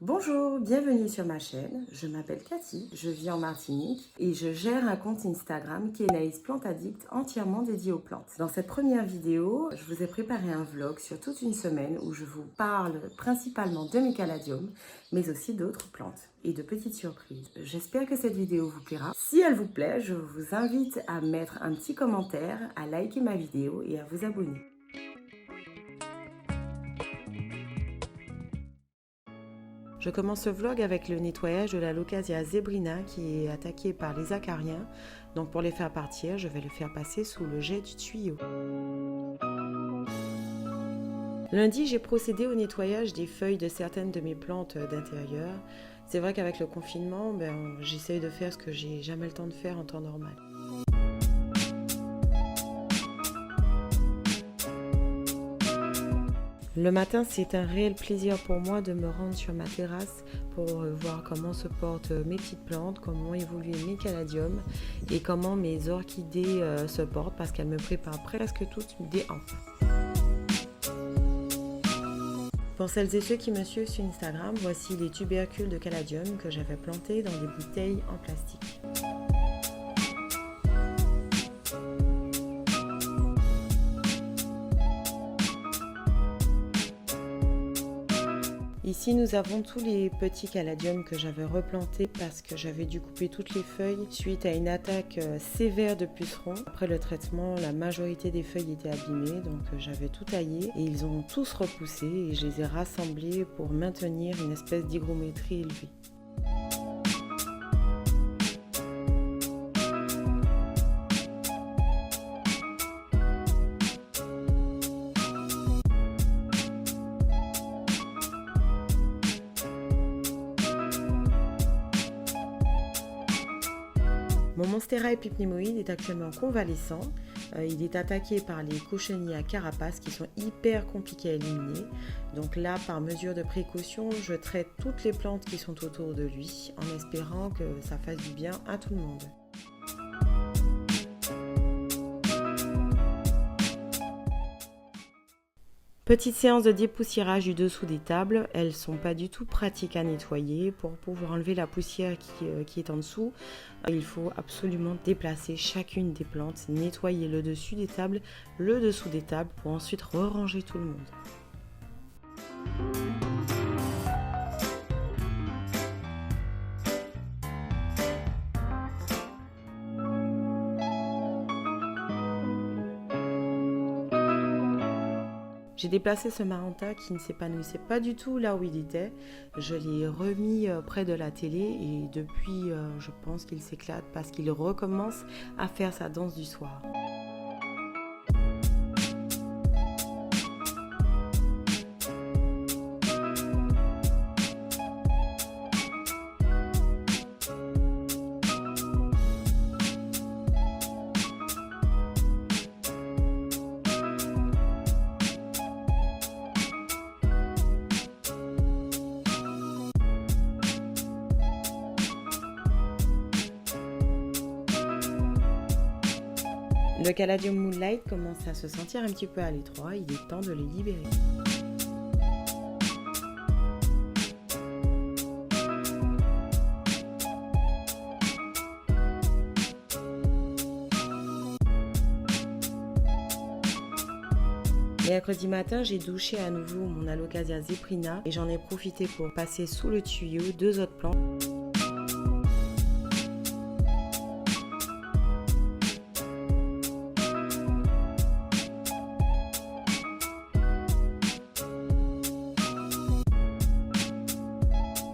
Bonjour, bienvenue sur ma chaîne. Je m'appelle Cathy, je vis en Martinique et je gère un compte Instagram qui est Naïs Plante Addict entièrement dédié aux plantes. Dans cette première vidéo, je vous ai préparé un vlog sur toute une semaine où je vous parle principalement de mes caladiums, mais aussi d'autres plantes et de petites surprises. J'espère que cette vidéo vous plaira. Si elle vous plaît, je vous invite à mettre un petit commentaire, à liker ma vidéo et à vous abonner. Je commence ce vlog avec le nettoyage de la Leucasia zebrina qui est attaquée par les acariens. Donc pour les faire partir, je vais le faire passer sous le jet du tuyau. Lundi, j'ai procédé au nettoyage des feuilles de certaines de mes plantes d'intérieur. C'est vrai qu'avec le confinement, j'essaye de faire ce que j'ai jamais le temps de faire en temps normal. Le matin, c'est un réel plaisir pour moi de me rendre sur ma terrasse pour voir comment se portent mes petites plantes, comment évoluent mes caladiums et comment mes orchidées se portent parce qu'elles me préparent presque toutes des hampes. Pour celles et ceux qui me suivent sur Instagram, voici les tubercules de caladium que j'avais plantés dans des bouteilles en plastique. Ici, nous avons tous les petits caladiums que j'avais replantés parce que j'avais dû couper toutes les feuilles suite à une attaque sévère de pucerons. Après le traitement, la majorité des feuilles étaient abîmées, donc j'avais tout taillé et ils ont tous repoussé et je les ai rassemblés pour maintenir une espèce d'hygrométrie élevée. Mon Monstera epipnémoïde est actuellement convalescent. Il est attaqué par les cochenilles à carapace qui sont hyper compliquées à éliminer. Donc là, par mesure de précaution, je traite toutes les plantes qui sont autour de lui en espérant que ça fasse du bien à tout le monde. Petite séance de dépoussiérage du dessous des tables, elles ne sont pas du tout pratiques à nettoyer. Pour pouvoir enlever la poussière qui est en dessous, il faut absolument déplacer chacune des plantes, nettoyer le dessus des tables, le dessous des tables pour ensuite re-ranger tout le monde. J'ai déplacé ce maranta qui ne s'épanouissait pas du tout là où il était. Je l'ai remis près de la télé et depuis, je pense qu'il s'éclate parce qu'il recommence à faire sa danse du soir. Le caladium moonlight commence à se sentir un petit peu à l'étroit, il est temps de les libérer. Mercredi matin, j'ai douché à nouveau mon Alocasia zebrina et j'en ai profité pour passer sous le tuyau 2 autres plantes.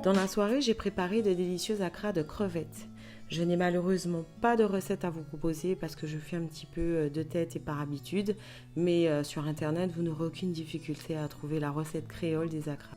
Dans la soirée, j'ai préparé de délicieux acras de crevettes. Je n'ai malheureusement pas de recette à vous proposer parce que je fais un petit peu de tête et par habitude, mais sur internet, vous n'aurez aucune difficulté à trouver la recette créole des acras.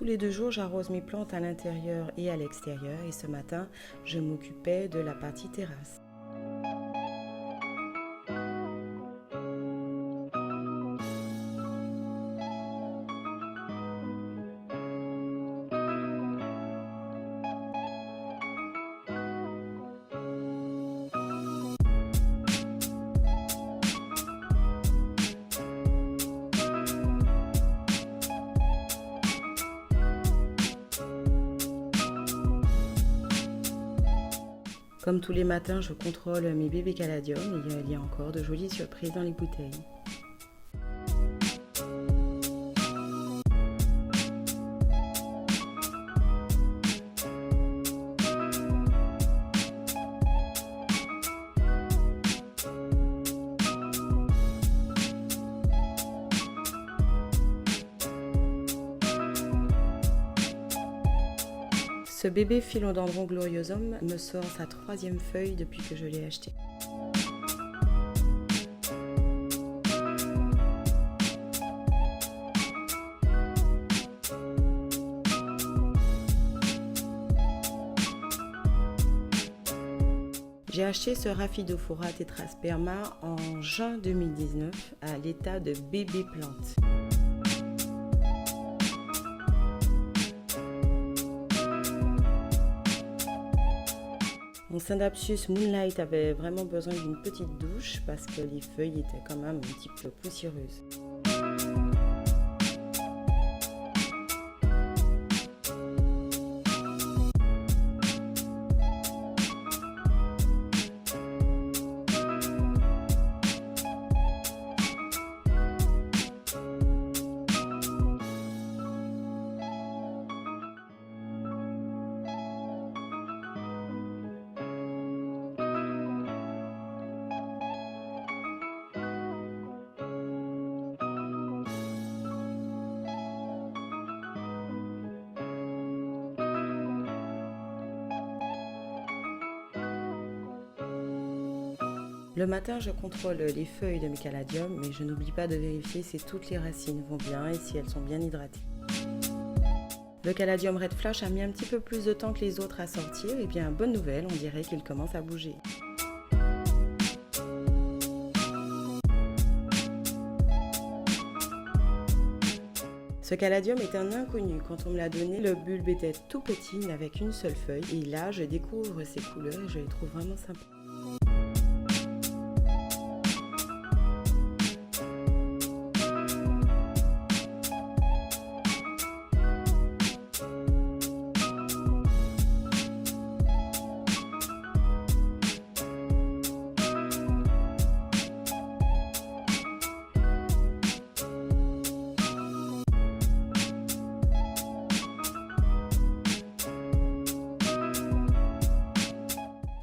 Tous les 2 jours, j'arrose mes plantes à l'intérieur et à l'extérieur et ce matin, je m'occupais de la partie terrasse. Comme tous les matins, je contrôle mes bébés caladiums et il y a encore de jolies surprises dans les bouteilles. Ce bébé Philodendron gloriosum me sort sa 3e feuille depuis que je l'ai acheté. J'ai acheté ce Rhaphidophora tetrasperma en juin 2019 à l'état de bébé plante. Mon Scindapsus Moonlight avait vraiment besoin d'une petite douche parce que les feuilles étaient quand même un petit peu poussiéreuses. Le matin, je contrôle les feuilles de mes caladiums, mais je n'oublie pas de vérifier si toutes les racines vont bien et si elles sont bien hydratées. Le caladium Red Flash a mis un petit peu plus de temps que les autres à sortir, et bien bonne nouvelle, on dirait qu'il commence à bouger. Ce caladium est un inconnu. Quand on me l'a donné, le bulbe était tout petit, il n'avait qu'une seule feuille, et là, je découvre ses couleurs et je les trouve vraiment sympas.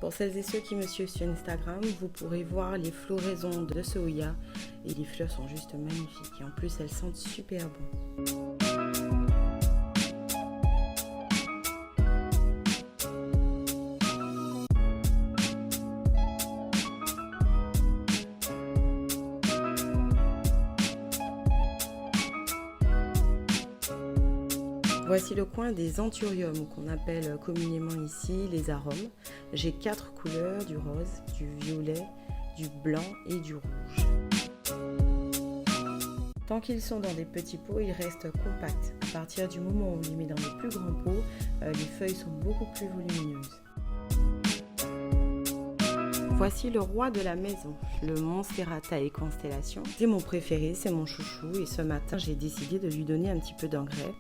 Pour celles et ceux qui me suivent sur Instagram, vous pourrez voir les floraisons de ce Hoya et les fleurs sont juste magnifiques et en plus elles sentent super bon. Voici le coin des anthuriums qu'on appelle communément ici les arômes. J'ai 4 couleurs, du rose, du violet, du blanc et du rouge. Tant qu'ils sont dans des petits pots, ils restent compacts. À partir du moment où on les met dans des plus grands pots, les feuilles sont beaucoup plus volumineuses. Voici le roi de la maison, le Monstera et Constellation. C'est mon préféré, c'est mon chouchou et ce matin j'ai décidé de lui donner un petit peu d'engrais.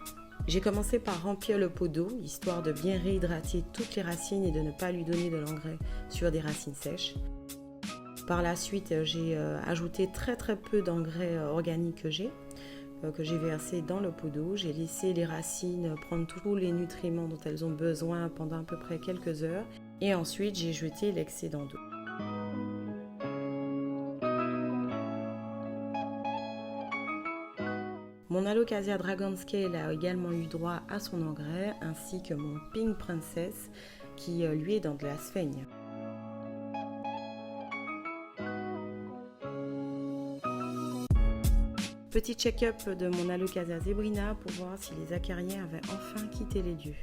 J'ai commencé par remplir le pot d'eau, histoire de bien réhydrater toutes les racines et de ne pas lui donner de l'engrais sur des racines sèches. Par la suite, j'ai ajouté très peu d'engrais organique que j'ai versé dans le pot d'eau. J'ai laissé les racines prendre tous les nutriments dont elles ont besoin pendant à peu près quelques heures. Et ensuite, j'ai jeté l'excédent d'eau. Mon Alocasia Dragonscale a également eu droit à son engrais, ainsi que mon Pink Princess qui lui est dans de la sphaigne. Petit check-up de mon Alocasia zebrina pour voir si les acariens avaient enfin quitté les lieux.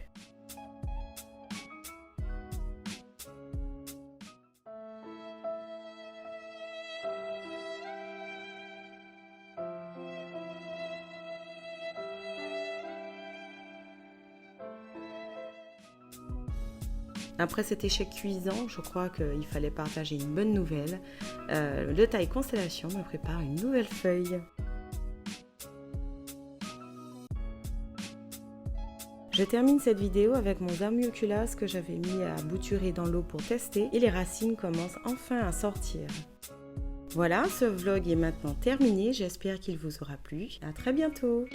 Après cet échec cuisant, je crois qu'il fallait partager une bonne nouvelle. Le Taille Constellation me prépare une nouvelle feuille. Je termine cette vidéo avec mon Zamioculus que j'avais mis à bouturer dans l'eau pour tester et les racines commencent enfin à sortir. Voilà, ce vlog est maintenant terminé, j'espère qu'il vous aura plu. À très bientôt!